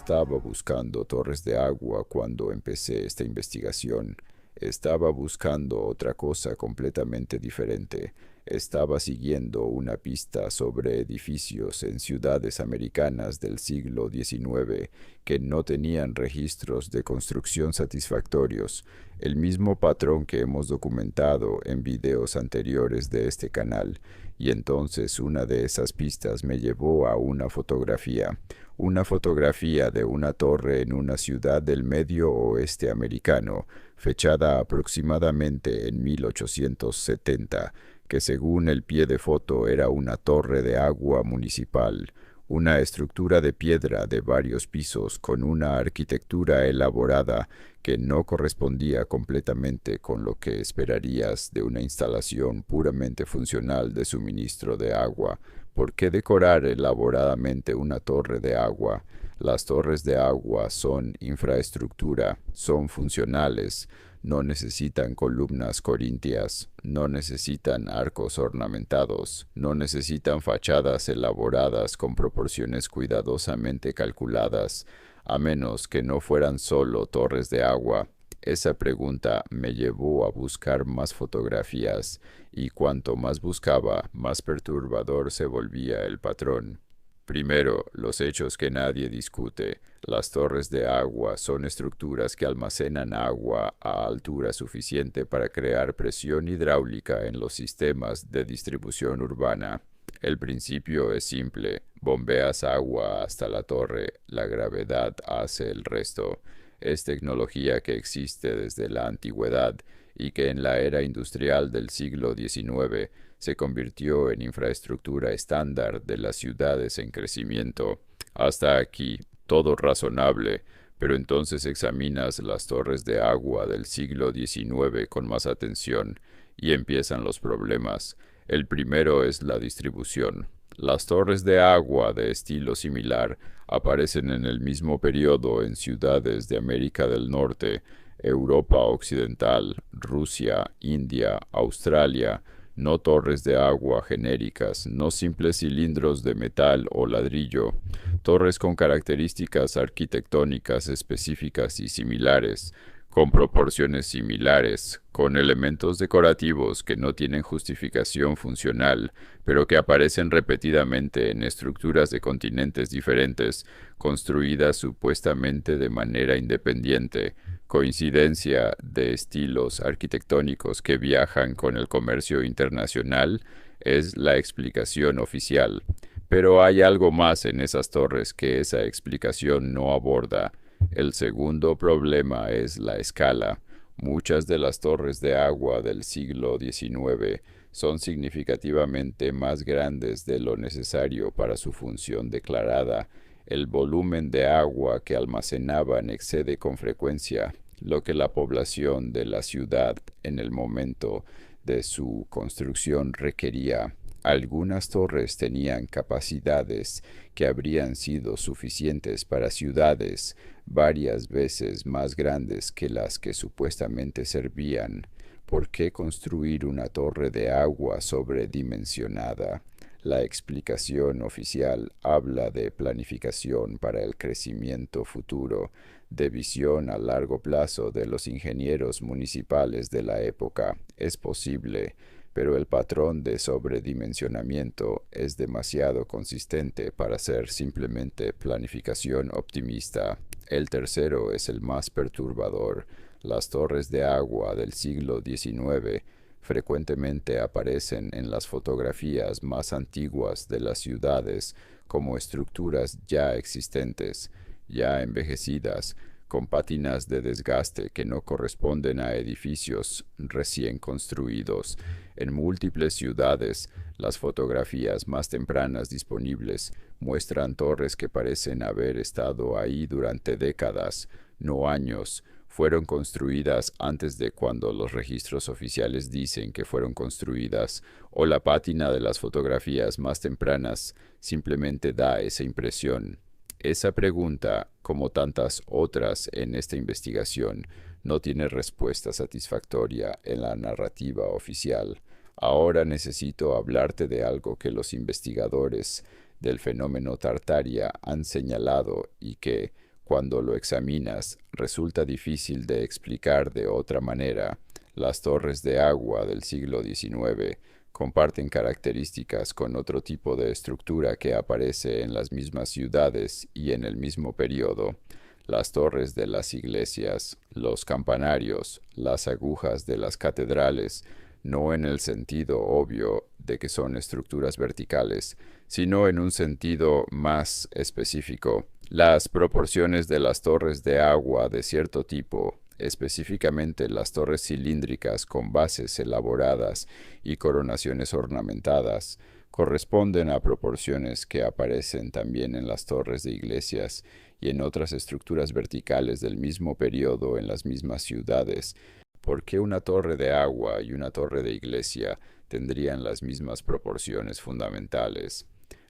estaba buscando torres de agua cuando empecé esta investigación. Estaba buscando otra cosa completamente diferente. Estaba siguiendo una pista sobre edificios en ciudades americanas del siglo XIX que no tenían registros de construcción satisfactorios, el mismo patrón que hemos documentado en videos anteriores de este canal, y entonces una de esas pistas me llevó a una fotografía de una torre en una ciudad del medio oeste americano, fechada aproximadamente en 1870, que según el pie de foto era una torre de agua municipal, una estructura de piedra de varios pisos con una arquitectura elaborada que no correspondía completamente con lo que esperarías de una instalación puramente funcional de suministro de agua. ¿Por qué decorar elaboradamente una torre de agua? Las torres de agua son infraestructura, son funcionales, no necesitan columnas corintias, no necesitan arcos ornamentados, no necesitan fachadas elaboradas con proporciones cuidadosamente calculadas, a menos que no fueran solo torres de agua. Esa pregunta me llevó a buscar más fotografías, y cuanto más buscaba, más perturbador se volvía el patrón. Primero, los hechos que nadie discute. Las torres de agua son estructuras que almacenan agua a altura suficiente para crear presión hidráulica en los sistemas de distribución urbana. El principio es simple: bombeas agua hasta la torre, la gravedad hace el resto. Es tecnología que existe desde la antigüedad y que en la era industrial del siglo XIX se convirtió en infraestructura estándar de las ciudades en crecimiento. Hasta aquí, todo razonable, pero entonces examinas las torres de agua del siglo XIX con más atención y empiezan los problemas. El primero es la distribución. Las torres de agua de estilo similar aparecen en el mismo periodo en ciudades de América del Norte, Europa Occidental, Rusia, India, Australia, no torres de agua genéricas, no simples cilindros de metal o ladrillo, torres con características arquitectónicas específicas y similares, con proporciones similares, con elementos decorativos que no tienen justificación funcional, pero que aparecen repetidamente en estructuras de continentes diferentes, construidas supuestamente de manera independiente, coincidencia de estilos arquitectónicos que viajan con el comercio internacional, es la explicación oficial. Pero hay algo más en esas torres que esa explicación no aborda. El segundo problema es la escala. Muchas de las torres de agua del siglo XIX son significativamente más grandes de lo necesario para su función declarada. El volumen de agua que almacenaban excede con frecuencia lo que la población de la ciudad en el momento de su construcción requería. Algunas torres tenían capacidades que habrían sido suficientes para ciudades varias veces más grandes que las que supuestamente servían. ¿Por qué construir una torre de agua sobredimensionada? La explicación oficial habla de planificación para el crecimiento futuro, de visión a largo plazo de los ingenieros municipales de la época. Es posible, pero el patrón de sobredimensionamiento es demasiado consistente para ser simplemente planificación optimista. El tercero es el más perturbador. Las torres de agua del siglo XIX frecuentemente aparecen en las fotografías más antiguas de las ciudades como estructuras ya existentes, ya envejecidas, con pátinas de desgaste que no corresponden a edificios recién construidos. En múltiples ciudades, las fotografías más tempranas disponibles muestran torres que parecen haber estado ahí durante décadas, no años. Fueron construidas antes de cuando los registros oficiales dicen que fueron construidas, o la pátina de las fotografías más tempranas simplemente da esa impresión. Esa pregunta, como tantas otras en esta investigación, no tiene respuesta satisfactoria en la narrativa oficial. Ahora necesito hablarte de algo que los investigadores del fenómeno Tartaria han señalado y que, Cuando lo examinas, resulta difícil de explicar de otra manera. Las torres de agua del siglo XIX comparten características con otro tipo de estructura que aparece en las mismas ciudades y en el mismo periodo. Las torres de las iglesias, los campanarios, las agujas de las catedrales, no en el sentido obvio de que son estructuras verticales, sino en un sentido más específico. Las proporciones de las torres de agua de cierto tipo, específicamente las torres cilíndricas con bases elaboradas y coronaciones ornamentadas, corresponden a proporciones que aparecen también en las torres de iglesias y en otras estructuras verticales del mismo periodo en las mismas ciudades. ¿Por qué una torre de agua y una torre de iglesia tendrían las mismas proporciones fundamentales?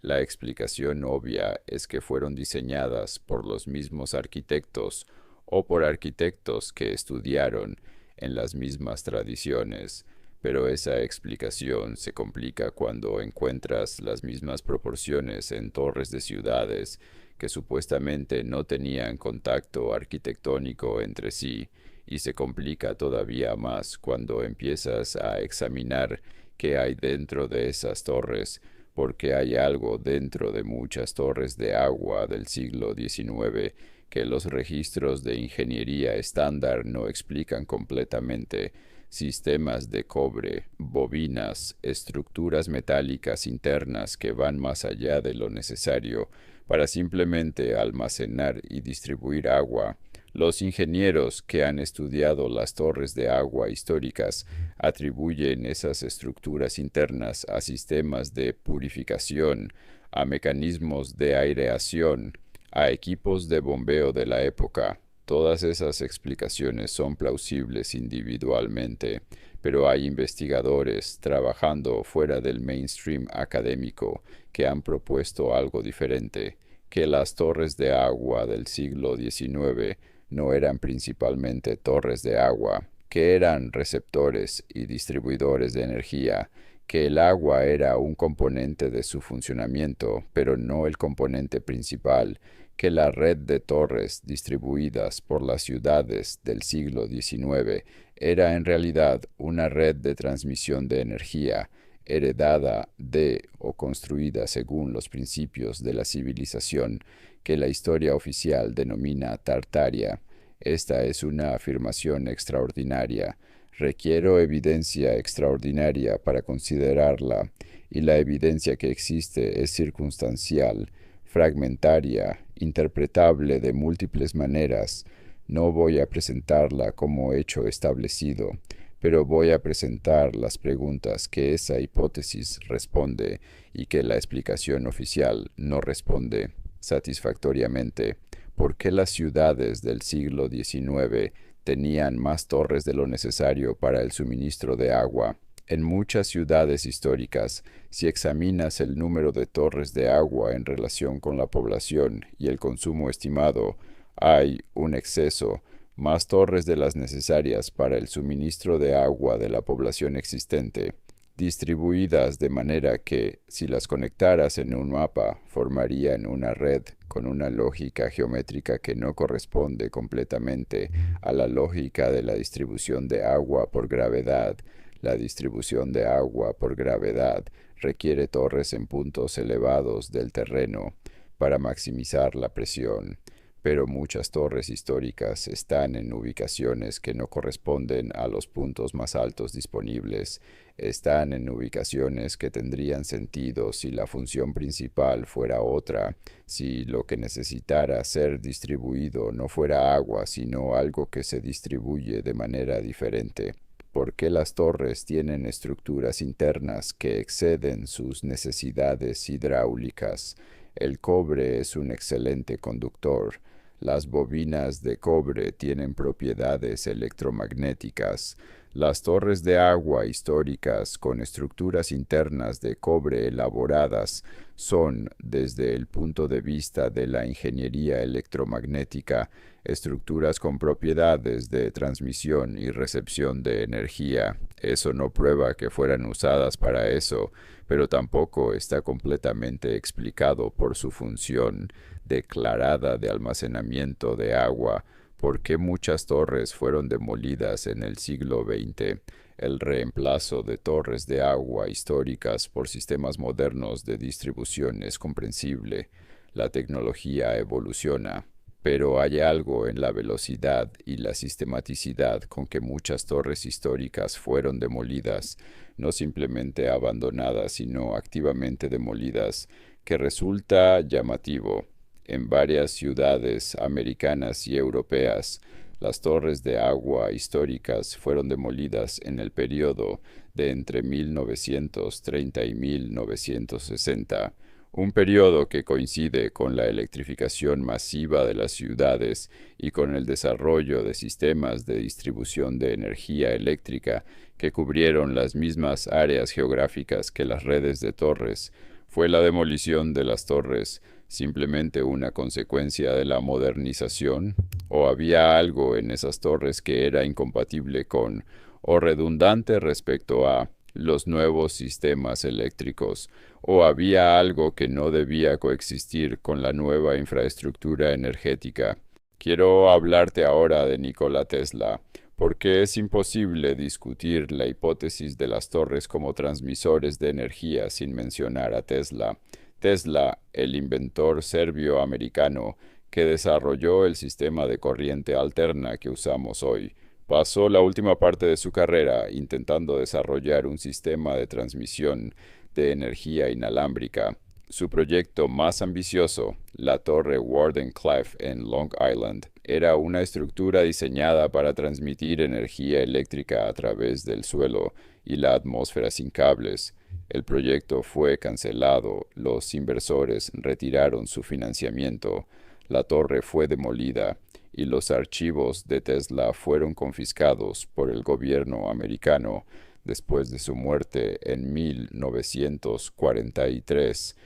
La explicación obvia es que fueron diseñadas por los mismos arquitectos o por arquitectos que estudiaron en las mismas tradiciones, pero esa explicación se complica cuando encuentras las mismas proporciones en torres de ciudades que supuestamente no tenían contacto arquitectónico entre sí, y se complica todavía más cuando empiezas a examinar qué hay dentro de esas torres, porque hay algo dentro de muchas torres de agua del siglo XIX que los registros de ingeniería estándar no explican completamente: sistemas de cobre, bobinas, estructuras metálicas internas que van más allá de lo necesario para simplemente almacenar y distribuir agua. Los ingenieros que han estudiado las torres de agua históricas atribuyen esas estructuras internas a sistemas de purificación, a mecanismos de aireación, a equipos de bombeo de la época. Todas esas explicaciones son plausibles individualmente, pero hay investigadores trabajando fuera del mainstream académico que han propuesto algo diferente: que las torres de agua del siglo XIX no eran principalmente torres de agua, que eran receptores y distribuidores de energía, que el agua era un componente de su funcionamiento, pero no el componente principal, que la red de torres distribuidas por las ciudades del siglo XIX era en realidad una red de transmisión de energía, heredada de o construida según los principios de la civilización que la historia oficial denomina Tartaria. Esta es una afirmación extraordinaria. Requiero evidencia extraordinaria para considerarla, y la evidencia que existe es circunstancial, fragmentaria, interpretable de múltiples maneras. No voy a presentarla como hecho establecido, pero voy a presentar las preguntas que esa hipótesis responde y que la explicación oficial no responde satisfactoriamente. ¿Por qué las ciudades del siglo XIX tenían más torres de lo necesario para el suministro de agua? En muchas ciudades históricas, si examinas el número de torres de agua en relación con la población y el consumo estimado, hay un exceso: más torres de las necesarias para el suministro de agua de la población existente, distribuidas de manera que, si las conectaras en un mapa, formarían una red con una lógica geométrica que no corresponde completamente a la lógica de la distribución de agua por gravedad. La distribución de agua por gravedad requiere torres en puntos elevados del terreno para maximizar la presión, pero muchas torres históricas están en ubicaciones que no corresponden a los puntos más altos disponibles. Están en ubicaciones que tendrían sentido si la función principal fuera otra, si lo que necesitara ser distribuido no fuera agua, sino algo que se distribuye de manera diferente. ¿Por qué las torres tienen estructuras internas que exceden sus necesidades hidráulicas? El cobre es un excelente conductor. Las bobinas de cobre tienen propiedades electromagnéticas. Las torres de agua históricas con estructuras internas de cobre elaboradas son, desde el punto de vista de la ingeniería electromagnética, estructuras con propiedades de transmisión y recepción de energía. Eso no prueba que fueran usadas para eso, pero tampoco está completamente explicado por su función declarada de almacenamiento de agua. ¿Por qué muchas torres fueron demolidas en el siglo XX? El reemplazo de torres de agua históricas por sistemas modernos de distribución es comprensible. La tecnología evoluciona, pero hay algo en la velocidad y la sistematicidad con que muchas torres históricas fueron demolidas, no simplemente abandonadas, sino activamente demolidas, que resulta llamativo. En varias ciudades americanas y europeas, las torres de agua históricas fueron demolidas en el periodo de entre 1930 y 1960, un periodo que coincide con la electrificación masiva de las ciudades y con el desarrollo de sistemas de distribución de energía eléctrica que cubrieron las mismas áreas geográficas que las redes de torres. ¿Fue la demolición de las torres simplemente una consecuencia de la modernización? ¿O había algo en esas torres que era incompatible con o redundante respecto a los nuevos sistemas eléctricos? ¿O había algo que no debía coexistir con la nueva infraestructura energética? Quiero hablarte ahora de Nikola Tesla, porque es imposible discutir la hipótesis de las torres como transmisores de energía sin mencionar a Tesla. Tesla, el inventor serbio-americano que desarrolló el sistema de corriente alterna que usamos hoy, pasó la última parte de su carrera intentando desarrollar un sistema de transmisión de energía inalámbrica. Su proyecto más ambicioso, la Torre Wardenclyffe en Long Island, era una estructura diseñada para transmitir energía eléctrica a través del suelo y la atmósfera sin cables. El proyecto fue cancelado, los inversores retiraron su financiamiento, la torre fue demolida y los archivos de Tesla fueron confiscados por el gobierno americano después de su muerte en 1943.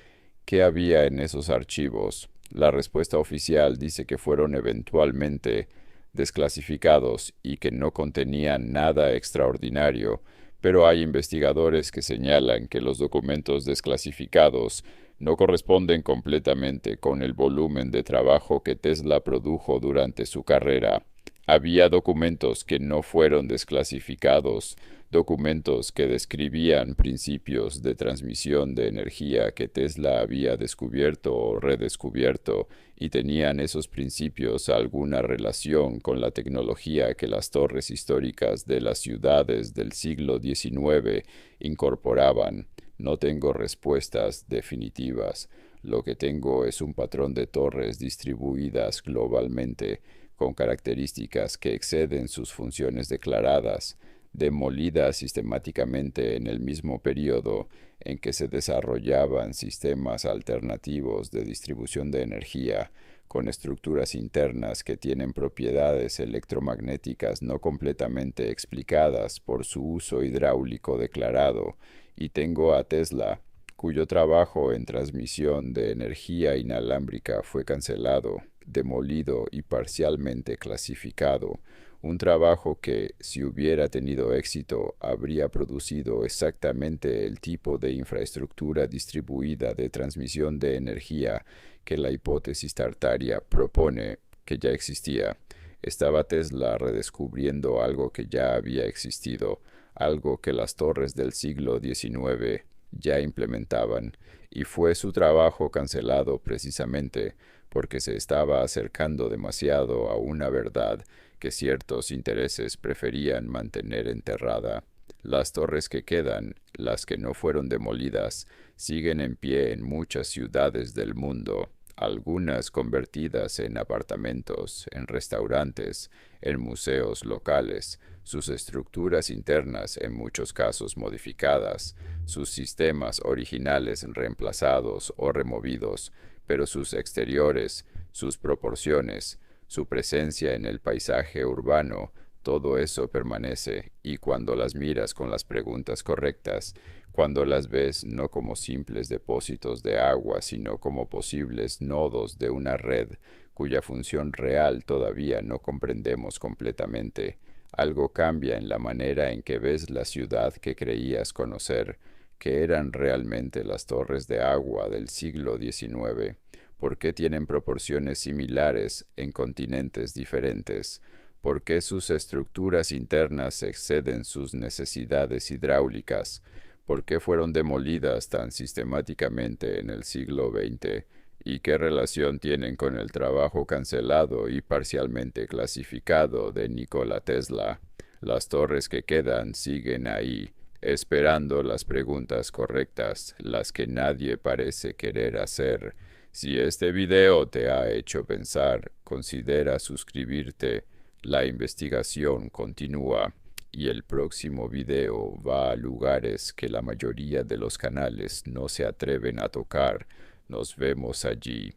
¿Qué había en esos archivos? La respuesta oficial dice que fueron eventualmente desclasificados y que no contenían nada extraordinario, pero hay investigadores que señalan que los documentos desclasificados no corresponden completamente con el volumen de trabajo que Tesla produjo durante su carrera. Había documentos que no fueron desclasificados, documentos que describían principios de transmisión de energía que Tesla había descubierto o redescubierto, y tenían esos principios alguna relación con la tecnología que las torres históricas de las ciudades del siglo XIX incorporaban. No tengo respuestas definitivas. Lo que tengo es un patrón de torres distribuidas globalmente con características que exceden sus funciones declaradas, demolidas sistemáticamente en el mismo periodo en que se desarrollaban sistemas alternativos de distribución de energía, con estructuras internas que tienen propiedades electromagnéticas no completamente explicadas por su uso hidráulico declarado, y tengo a Tesla, cuyo trabajo en transmisión de energía inalámbrica fue cancelado, demolido y parcialmente clasificado, un trabajo que, si hubiera tenido éxito, habría producido exactamente el tipo de infraestructura distribuida de transmisión de energía que la hipótesis tartaria propone que ya existía. Estaba Tesla redescubriendo algo que ya había existido, algo que las torres del siglo XIX ya implementaban, y fue su trabajo cancelado precisamente porque se estaba acercando demasiado a una verdad que ciertos intereses preferían mantener enterrada. Las torres que quedan, las que no fueron demolidas, siguen en pie en muchas ciudades del mundo, algunas convertidas en apartamentos, en restaurantes, en museos locales, sus estructuras internas en muchos casos modificadas, sus sistemas originales reemplazados o removidos, pero sus exteriores, sus proporciones, su presencia en el paisaje urbano, todo eso permanece, y cuando las miras con las preguntas correctas, cuando las ves no como simples depósitos de agua, sino como posibles nodos de una red cuya función real todavía no comprendemos completamente, algo cambia en la manera en que ves la ciudad que creías conocer, que eran realmente las torres de agua del siglo XIX. ¿Por qué tienen proporciones similares en continentes diferentes? ¿Por qué sus estructuras internas exceden sus necesidades hidráulicas? ¿Por qué fueron demolidas tan sistemáticamente en el siglo XX? ¿Y qué relación tienen con el trabajo cancelado y parcialmente clasificado de Nikola Tesla? Las torres que quedan siguen ahí, esperando las preguntas correctas, las que nadie parece querer hacer. Si este video te ha hecho pensar, considera suscribirte. La investigación continúa y el próximo video va a lugares que la mayoría de los canales no se atreven a tocar. Nos vemos allí.